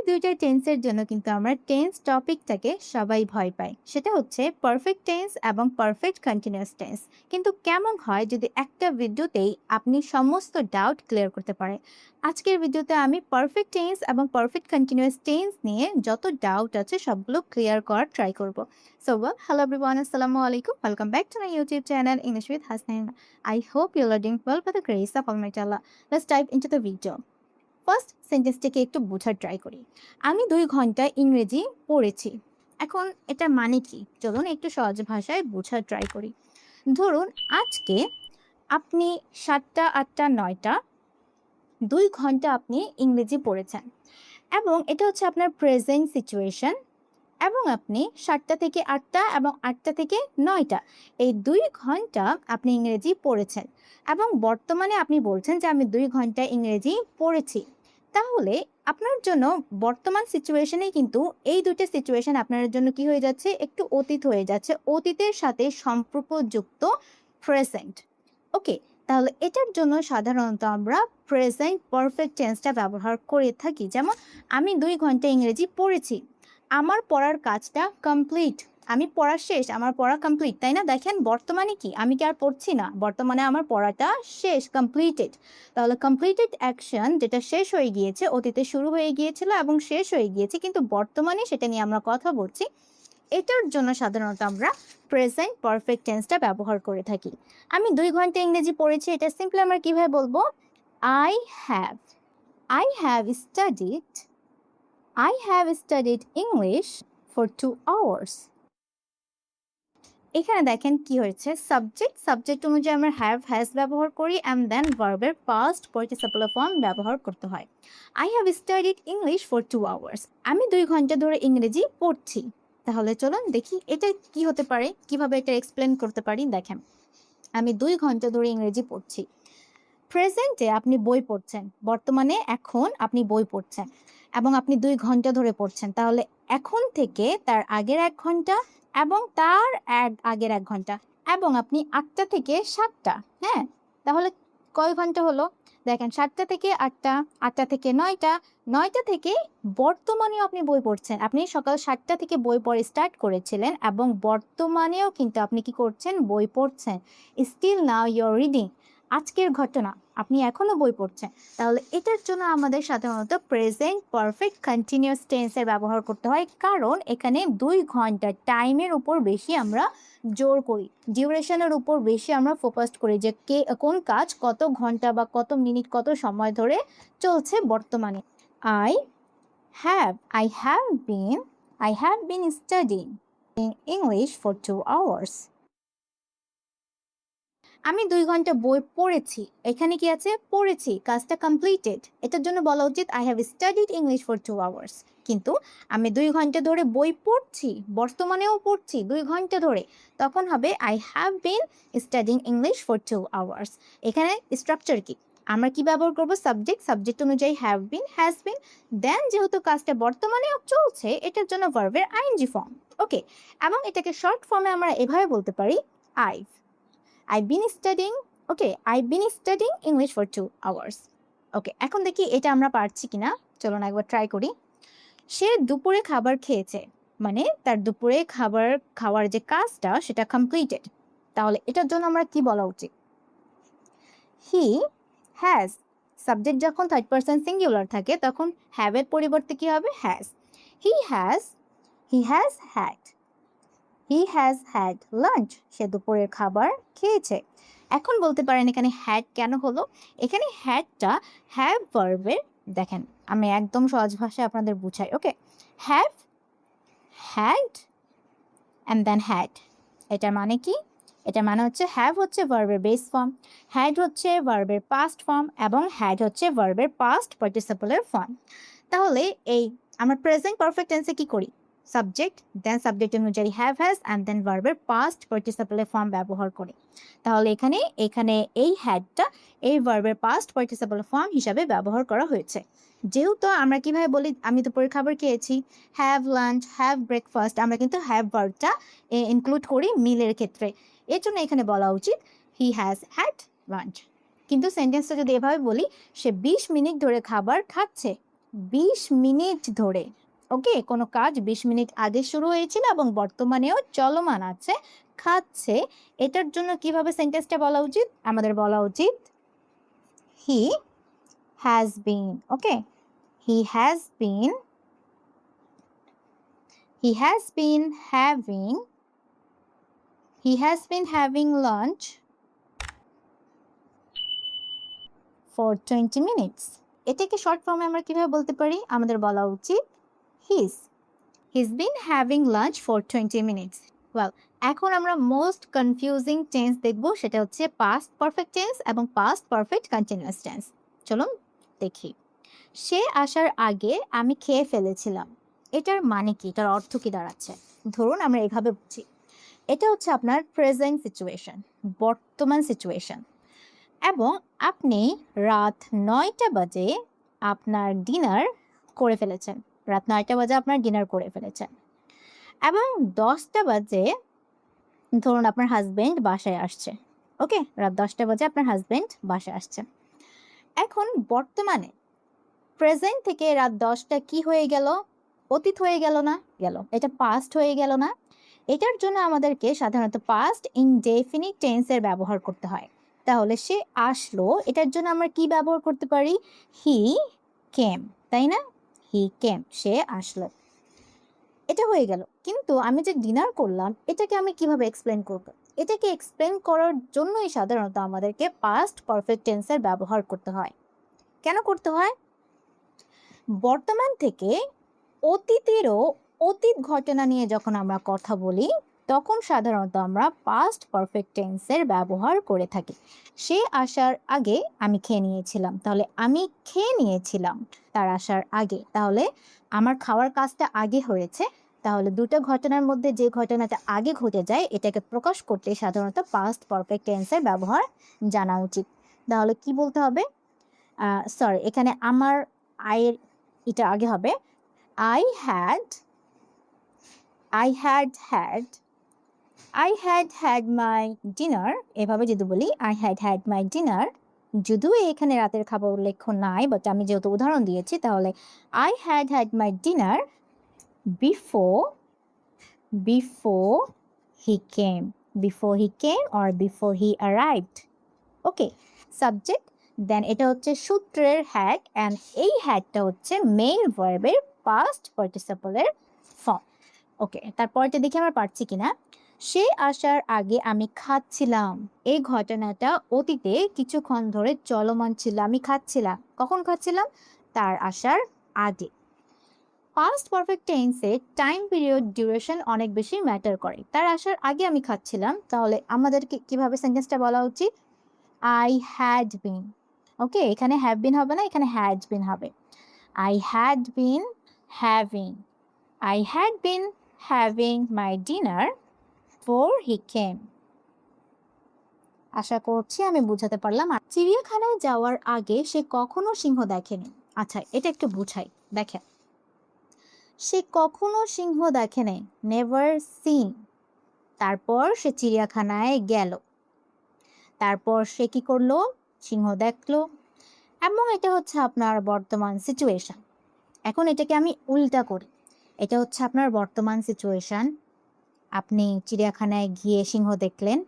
দুইটা টেন্সের জন্য কিন্তু আমরা টেন্স টপিকটাকে সবাই ভয় পাই। সেটা হচ্ছে পারফেক্ট টেন্স এবং পারফেক্ট কন্টিনিউয়াস টেন্স। কিন্তু কেমন হয় যদি একটা ভিডিওতেই আপনি সমস্ত ডাউট ক্লিয়ার করতে পারেন? আজকের ভিডিওতে আমি পারফেক্ট টেন্স এবং পারফেক্ট কন্টিনিউয়াস টেন্স নিয়ে যত ডাউট আছে সবগুলো ক্লিয়ার করার ট্রাই করব। সো হ্যালো এভরিওয়ান, আসসালামু আলাইকুম। Welcome back to my YouTube channel English with Hasnain. I hope you are doing well by the grace of almighty Allah. Let's dive into the video. First সেন্টেন্সটাকে একটু বোঝার try করি। আমি ২ ঘন্টা ইংরেজি পড়েছি। এখন এটার মানে কি? চলুন একটু সহজ ভাষায় বোঝার ট্রাই করি। ধরুন আজকে আপনি ৭টা, ৮টা, ৯টা ২ ঘন্টা আপনি ইংরেজি পড়েছেন এবং এটা হচ্ছে আপনার প্রেজেন্ট সিচুয়েশন এবং আপনি ৭টা থেকে ৮টা এবং ৮টা থেকে ৯টা এই ২ ঘন্টা আপনি ইংরেজি পড়েছেন এবং বর্তমানে আপনি বলছেন যে আমি ২ ঘন্টা ইংরেজি পড়েছি। তাহলে আপনার জন্য বর্তমান সিচুয়েশনেই কিন্তু এই ২টা সিচুয়েশন আপনার জন্য কি হয়ে যাচ্ছে? একটু অতীত হয়ে যাচ্ছে। অতীতের সাথে সম্পর্কযুক্ত প্রেজেন্ট। ওকে, তাহলে এটার জন্য সাধারণত আমরা প্রেজেন্ট পারফেক্ট টেন্সটা ব্যবহার করে থাকি। যেমন আমি ২ ঘন্টা ইংরেজি পড়েছি। আমার পড়ার কাজটা কমপ্লিট। আমি পড়া শেষ, আমার পড়া কমপ্লিট, তাই না? দেখেন বর্তমানে কি? আমি কি আর পড়ছি না? বর্তমানে আমার পড়াটা শেষ, কমপ্লিটেড। তাহলে কমপ্লিটেড অ্যাকশন যেটা শেষ হয়ে গিয়েছে, অতীতে শুরু হয়ে গিয়েছিল এবং শেষ হয়ে গিয়েছে, কিন্তু বর্তমানে সেটা নিয়ে আমরা কথা বলছি। এটার জন্য সাধারণত আমরা প্রেজেন্ট পারফেক্ট টেন্সটা ব্যবহার করে থাকি। আমি ২ ঘন্টা ইংরেজি পড়েছি, এটা সিম্পলি আমরা কিভাবে বলবো? I have. I have studied. I have studied English for 2 hours. এখানে দেখেন কি হয়েছে? সাবজেক্ট অনুযায়ী আমরা হ্যাভ, হ্যাজ ব্যবহার করি অ্যান্ড দেন ভার্বের পাস্ট পার্টিসিপল ফর্ম ব্যবহার করতে হয়। I have studied English for 2 hours. আমি ২ ঘন্টা ধরে ইংরেজি পড়ছি। তাহলে চলুন দেখি এটা কি হতে পারে, কিভাবে এটা এক্সপ্লেন করতে পারি। দেখেন, আমি ২ ঘন্টা ধরে ইংরেজি পড়ছি। প্রেজেন্টে আপনি বই পড়ছেন, বর্তমানে এখন আপনি বই পড়ছেন এবং আপনি ২ ঘন্টা ধরে পড়ছেন। তাহলে এখন থেকে তার আগের ১ ঘন্টা এবং তার আগের ১ ঘন্টা এবং আপনি ৮টা থেকে ৭টা, হ্যাঁ? তাহলে কয় ঘন্টা হলো? দেখেন ৭টা থেকে ৮টা, ৮টা থেকে ৯টা, ৯টা থেকে বর্তমানেও আপনি বই পড়ছেন। আপনি সকাল ৭টা থেকে বই পড়া স্টার্ট করেছিলেন এবং বর্তমানেও কিন্তু আপনি কি করছেন? বই পড়ছেন। Still now you are reading. আজকের ঘটনা, আপনি এখনো বই পড়ছেন। তাহলে এটার জন্য আমাদের সাধারণত প্রেজেন্ট পারফেক্ট কন্টিনিউয়াস টেন্সের ব্যবহার করতে হয়, কারণ এখানে ২ ঘন্টা টাইমের উপর বেশি আমরা জোর করি, ডিউরেশনের উপর বেশি আমরা ফোকাসড করি যে কোন কাজ কত ঘন্টা বা কত মিনিট কত সময় ধরে চলছে বর্তমানে। I I have been studying in English for 2 hours. আমি ২ ঘন্টা বই পড়েছি। এখানে কি আছে? পড়েছি, কাজটা কমপ্লিটেড। এটার জন্য বলা উচিত I have studied English for 2 hours. কিন্তু আমি ২ ঘন্টা ধরে বই পড়ছি, বর্তমানেও পড়ছি ২ ঘন্টা ধরে। তখন হবে I have been studying English for 2 hours. এখানে স্ট্রাকচার কি? আমরা কি ব্যবহার করব? সাবজেক্ট অনুযায়ী have been, has been, দেন যেহেতু কাজটা বর্তমানেও চলছে এটার জন্য ভার্বের ing ফর্ম। ওকে, এবং এটাকে শর্ট ফর্মে আমরা এভাবে বলতে পারি I've been studying English for 2 hours. ওকে, এখন দেখি এটা আমরা পারছি কিনা। চলুন একবার ট্রাই করি। সে দুপুরে খাবার খেয়েছে, মানে তার দুপুরে খাবার খাওয়ার যে কাজটা সেটা কমপ্লিটেড। তাহলে এটার জন্য আমরা কি বলা উচিত? He has. সাবজেক্ট যখন থার্ড পারসন সিঙ্গুলার থাকে তখন হ্যাভ এর পরিবর্তে কি হবে? Has. He has had lunch. সে দুপুরের খাবার খেয়েছে। এখন বলতে পারেন এখানে হ্যাড কেন হলো? এখানে হ্যাডটা হ্যাভ ভার্বের, দেখেন আমি একদম সহজ ভাষায় আপনাদের বুঝাই। Okay, have, had and then had. এটার মানে কি? এটার মানে হচ্ছে হ্যাভ হচ্ছে ভার্বের বেস ফর্ম, হ্যাড হচ্ছে ভার্বের পাস্ট ফর্ম এবং হ্যাড হচ্ছে ভার্বের পাস্ট পার্টিসিপলের ফর্ম। তাহলে এই আমরা প্রেজেন্ট পারফেক্ট টেন্সে কি করি? সাবজেক্ট, দেন সাবজেক্ট অনুযায়ী হ্যাভ, হ্যাজ অ্যান্ড দেন ভার্বের পাস্ট পার্টিসিপলের ফর্ম ব্যবহার করি। তাহলে এখানে এই হ্যাডটা এই ভার্বের পাস্ট পার্টিসিপল ফর্ম হিসাবে ব্যবহার করা হয়েছে। যেহেতু আমরা কিভাবে বলি আমি দুপুরের খাবার খেয়েছি, হ্যাভ লাঞ্চ, হ্যাভ ব্রেকফাস্ট, আমরা কিন্তু হ্যাভ ভার্বটা ইনক্লুড করি মিলের ক্ষেত্রে। এর জন্য এখানে বলা উচিত হি হ্যাজ হ্যাড লাঞ্চ। কিন্তু সেন্টেন্সটা যদি এভাবে বলি, সে 20 মিনিট ধরে খাবার খাচ্ছে, 20 মিনিট ধরে। ওকে, কোনো কাজ 20 মিনিট আগে শুরু হয়েছিল এবং বর্তমানেও চলমান আছে, খাচ্ছে। এটার জন্য কিভাবে সেন্টেন্সটা বলা উচিত? আমাদের বলা উচিত he has been. Okay, he has been having lunch for 20 minutes. এটাকে শর্ট ফর্মে আমরা কিভাবে বলতে পারি? আমাদের বলা উচিত he's been having lunch for 20 minutes. Well, এখন আমরা মোস্ট কনফিউজিং টেন্স দেখব, সেটা হচ্ছে পাস্ট পারফেক্ট টেন্স এবং পাস্ট পারফেক্ট কন্টিনিউয়াস টেন্স। চলুন দেখি। সে আসার আগে আমি খেয়ে ফেলেছিলাম। এটার মানে কি? এটার অর্থ কি দাঁড়াচ্ছে? ধরুন আমরা এভাবে বুঝি, এটা হচ্ছে আপনার প্রেজেন্ট সিচুয়েশন, বর্তমান সিচুয়েশন, এবং আপনি রাত 9টা বাজে আপনার ডিনার করে ফেলেছেন। রাত 9টা বাজে আপনার ডিনার করে ফেলেছেন এবং 10টা বাজে ধরুন আপনার হাজবেন্ড বাসায় আসছে। ওকে, রাত 10টা বাজে আপনার হাজবেন্ড বাসায় আসছে। এখন বর্তমানে প্রেজেন্ট থেকে রাত 10টা কি হয়ে গেল? অতীত হয়ে গেল না? গেল। এটা পাস্ট হয়ে গেল না? এটার জন্য আমাদেরকে সাধারণত পাস্ট ইনডেফিনিট টেন্সের ব্যবহার করতে হয়। তাহলে সে আসলো, এটার জন্য আমরা কি ব্যবহার করতে পারি? হি কেম, তাই না? হি কেম, সে আসলো। এটা হয়ে গেল। কিন্তু আমি যে ডিনার করলাম, এটাকে আমি কিভাবে এক্সপ্লেন করব? এটাকে এক্সপ্লেন করার জন্যই সাধারণত আমাদেরকে পাস্ট পারফেক্ট টেন্সের ব্যবহার করতে হয়। কেন করতে হয়? বর্তমান থেকে অতীতেরও অতীত ঘটনা নিয়ে যখন আমরা কথা বলি, তখন সাধারণত আমরা পাস্ট পারফেক্ট টেন্সের ব্যবহার করে থাকি। সে আসার আগে আমি খেয়ে নিয়েছিলাম, তাহলে আমি খেয়ে নিয়েছিলাম তার আসার আগে, তাহলে আমার খাওয়ার কাজটা আগে হয়েছে। তাহলে দুটো ঘটনার মধ্যে যে ঘটনাটা আগে ঘটে যায়, এটাকে প্রকাশ করতে সাধারণত পাস্ট পারফেক্ট টেন্সের ব্যবহার জানা উচিত। তাহলে কি বলতে হবে? সরি, এখানে আমার আয়ের এটা আগে হবে I had my dinner। এভাবে যদি বলি I had my dinner, যদিও এখানে রাতের খাবার উল্লেখ নাই, বাট আমি যেহেতু উদাহরণ দিয়েছি, তাহলে I had my dinner before he came or before he arrived। Okay, subject, then এটা হচ্ছে সূত্রের হ্যাড, অ্যান্ড এই হ্যাডটা হচ্ছে মেইন ভার্বের পাস্ট পার্টিসিপলের ফর্ম। ওকে, তারপরটা দেখি আমরা পারছি কিনা। সে আসার আগে আমি খাচ্ছিলাম। এই ঘটনাটা অতীতে কিছুক্ষণ ধরে চলমান ছিল। আমি খাচ্ছিলাম। কখন খাচ্ছিলাম? তার আসার আগে। পাস্ট পারফেক্ট টেন্সে টাইম পিরিয়ড ডিউরেশন অনেক বেশি ম্যাটার করে। তার আসার আগে আমি খাচ্ছিলাম, তাহলে আমাদেরকে কিভাবে সেন্টেন্সটা বলা উচিত? I had been। ওকে, এখানে have been হবে না, এখানে had been হবে। I had been having my dinner before he came। আশা করছি আমি বুঝাতে পারলাম। আর চিড়িয়াখানায় যাওয়ার আগে সে কখনো সিংহ দেখেনি। আচ্ছা, এটা একটু বুঝাই। দেখেন, সে কখনো সিংহ দেখেনি, নেভার সিন। তারপর সে চিড়িয়াখানায় গেল, তারপর সে কি করলো? সিংহ দেখলো। এবং এটা হচ্ছে আপনার বর্তমান সিচুয়েশন। এখন এটাকে আমি উল্টা করি। এটা হচ্ছে আপনার বর্তমান সিচুয়েশন। আপনি চিড়িয়াখানায় গিয়ে সিংহ দেখলেন,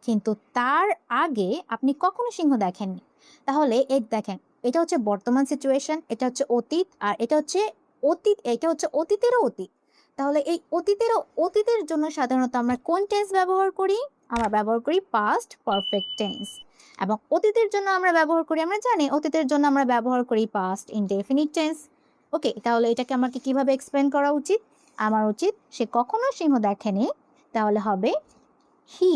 কিন্তু তার আগে আপনি কখনো সিংহ দেখেননি। তাহলে এই দেখেন, এটা হচ্ছে বর্তমান সিচুয়েশন, এটা হচ্ছে অতীত, আর এটা হচ্ছে অতীতেরও অতীত। তাহলে এই অতীতের জন্য সাধারণত আমরা কোন টেন্স ব্যবহার করি? আমরা ব্যবহার করি পাস্ট পারফেক্ট টেন্স। এবং অতীতের জন্য আমরা ব্যবহার করি, আমরা জানি অতীতের জন্য আমরা ব্যবহার করি পাস্ট ইনডেফিনিট টেন্স। ওকে, তাহলে এটাকে আমাকে কিভাবে এক্সপ্লেন করা উচিত? আমার উচিত সে কখনো সিংহ দেখেনি, তাহলে হবে হি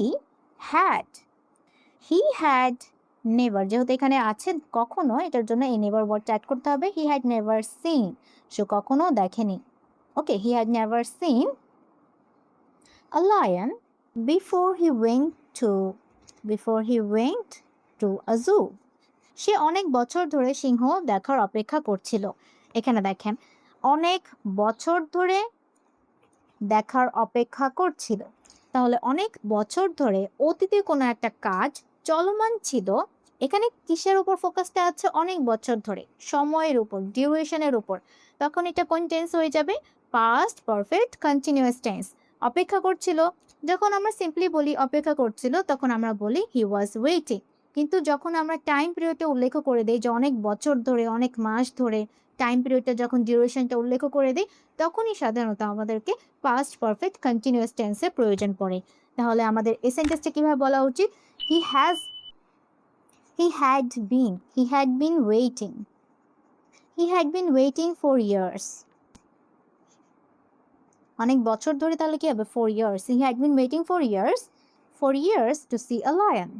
হ্যাড নেভার। যেহেতু এখানে আছে কখনো, এটার জন্য এই নেভার ওয়ার্ডটা অ্যাড করতে হবে। হি হ্যাড নেভার সিন, সে কখনো দেখেনি। Okay, he had never seen a lion before he went to a zoo. সে অনেক বছর ধরে সিংহ দেখার অপেক্ষা করছিল। এখানে দেখেন, অনেক বছর ধরে দেখার অপেক্ষা করছিল। তাহলে অনেক বছর ধরে অতীতে কোনো একটা কাজ চলমান ছিল, এখানে কিসের উপর ফোকাসটা আছে? অনেক বছর ধরে, সময়ের উপর, ডিউরেশনের উপর। তখন এটা কোন টেন্স হয়ে যাবে? Past perfect continuous tense. অপেক্ষা করছিল, যখন আমরা সিম্পলি বলি অপেক্ষা করছিল, তখন আমরা বলি হি ওয়াজ ওয়েটিং। কিন্তু যখন আমরা টাইম পিরিয়ডটা উল্লেখ করে দিই যে অনেক বছর ধরে, অনেক মাস ধরে, টাইম পিরিয়ডটা যখন ডিউরেশনটা উল্লেখ করে দিই, তখনই সাধারণত আমাদেরকে পাস্ট পারফেক্ট কন্টিনিউয়াস টেন্সের প্রয়োজন পড়ে। তাহলে আমাদের এই সেন্টেন্সটা কিভাবে বলা উচিত? He has he had been waiting. He had been waiting for years. অনেক বছর ধরে, তাহলে কি হবে? 4 years. He had been waiting for years to see a lion.